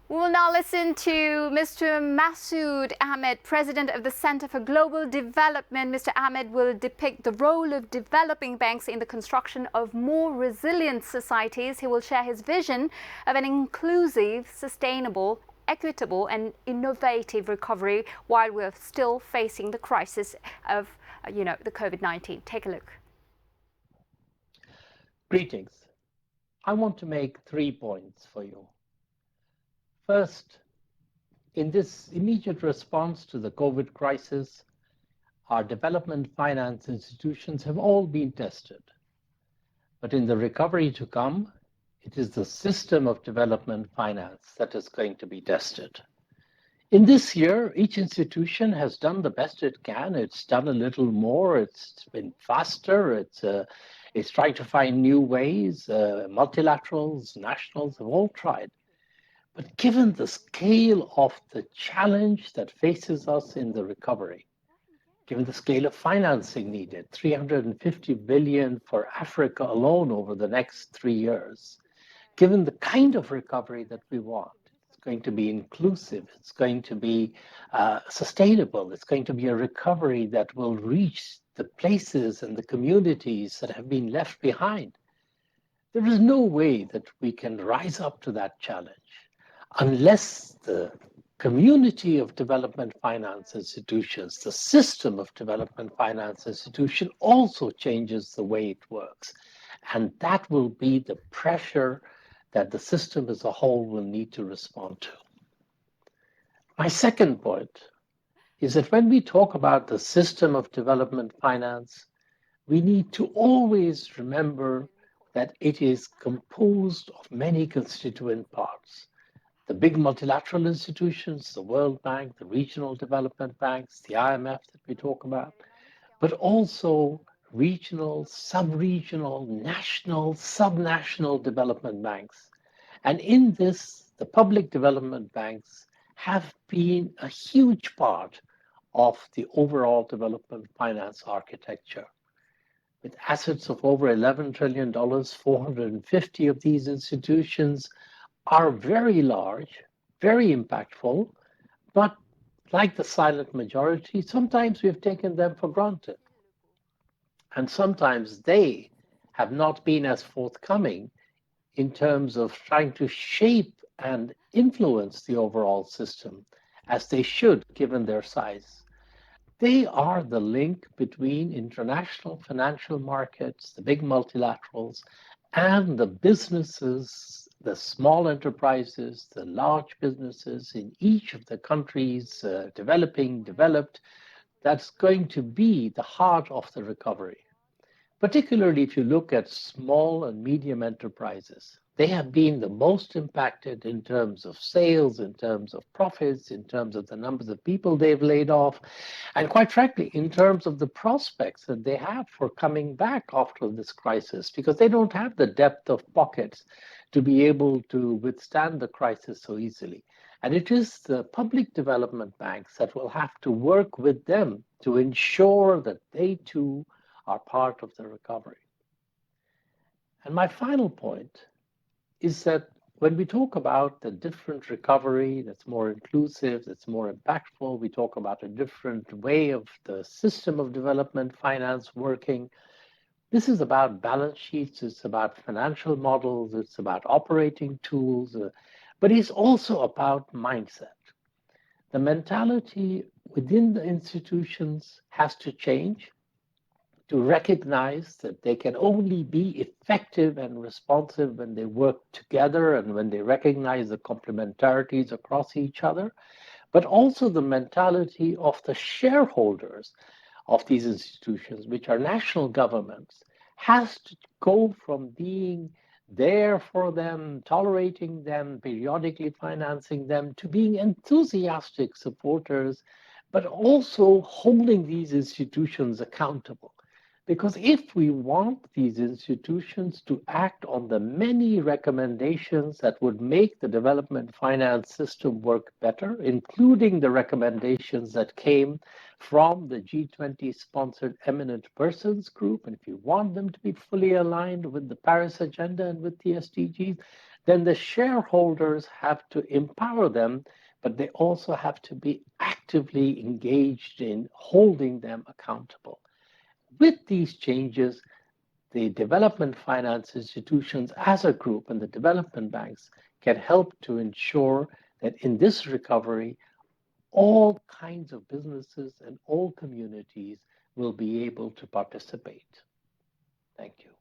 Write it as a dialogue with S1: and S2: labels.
S1: We will now listen to Mr. Masood Ahmed, President of the Center for Global Development. Mr. Ahmed will depict the role of developing banks in the construction of more resilient societies. He will share his vision of an inclusive, sustainable, equitable and innovative recovery while we're still facing the crisis of, the COVID-19. Take a look.
S2: Greetings. I want to make 3 points for you. First, in this immediate response to the COVID crisis, our development finance institutions have all been tested. But in the recovery to come, it is the system of development finance that is going to be tested. In this year, each institution has done the best it can. It's done a little more. It's been faster. It's trying to find new ways. Multilaterals, nationals have all tried. But given the scale of the challenge that faces us in the recovery, given the scale of financing needed, 350 billion for Africa alone over the next 3 years, given the kind of recovery that we want, it's going to be inclusive, it's going to be sustainable, it's going to be a recovery that will reach the places and the communities that have been left behind. There is no way that we can rise up to that challenge unless the community of development finance institutions, the system of development finance institution also changes the way it works. And that will be the pressure that the system as a whole will need to respond to. My second point is that when we talk about the system of development finance, we need to always remember that it is composed of many constituent parts. The big multilateral institutions, the World Bank, the regional development banks, the IMF that we talk about, but also regional, sub-regional, national, subnational development banks. And in this, the public development banks have been a huge part of the overall development finance architecture. With assets of over $11 trillion, 450 of these institutions are very large, very impactful, but like the silent majority, sometimes we've taken them for granted. And sometimes they have not been as forthcoming in terms of trying to shape and influence the overall system as they should, given their size. They are the link between international financial markets, the big multilaterals, and the businesses, the small enterprises, the large businesses in each of the countries, developing, developed, that's going to be the heart of the recovery. Particularly if you look at small and medium enterprises, they have been the most impacted in terms of sales, in terms of profits, in terms of the numbers of people they've laid off, and quite frankly, in terms of the prospects that they have for coming back after this crisis, because they don't have the depth of pockets to be able to withstand the crisis so easily. And it is the public development banks that will have to work with them to ensure that they too are part of the recovery. And my final point is that when we talk about the different recovery that's more inclusive, that's more impactful, we talk about a different way of the system of development finance working. This is about balance sheets, it's about financial models, it's about operating tools, but it's also about mindset. The mentality within the institutions has to change to recognize that they can only be effective and responsive when they work together and when they recognize the complementarities across each other, but also the mentality of the shareholders of these institutions, which are national governments, has to go from being there for them, tolerating them, periodically financing them, to being enthusiastic supporters, but also holding these institutions accountable. Because if we want these institutions to act on the many recommendations that would make the development finance system work better, including the recommendations that came from the G20-sponsored Eminent Persons Group, and if you want them to be fully aligned with the Paris Agenda and with the SDGs, then the shareholders have to empower them, but they also have to be actively engaged in holding them accountable. With these changes, the development finance institutions as a group and the development banks can help to ensure that in this recovery, all kinds of businesses and all communities will be able to participate. Thank you.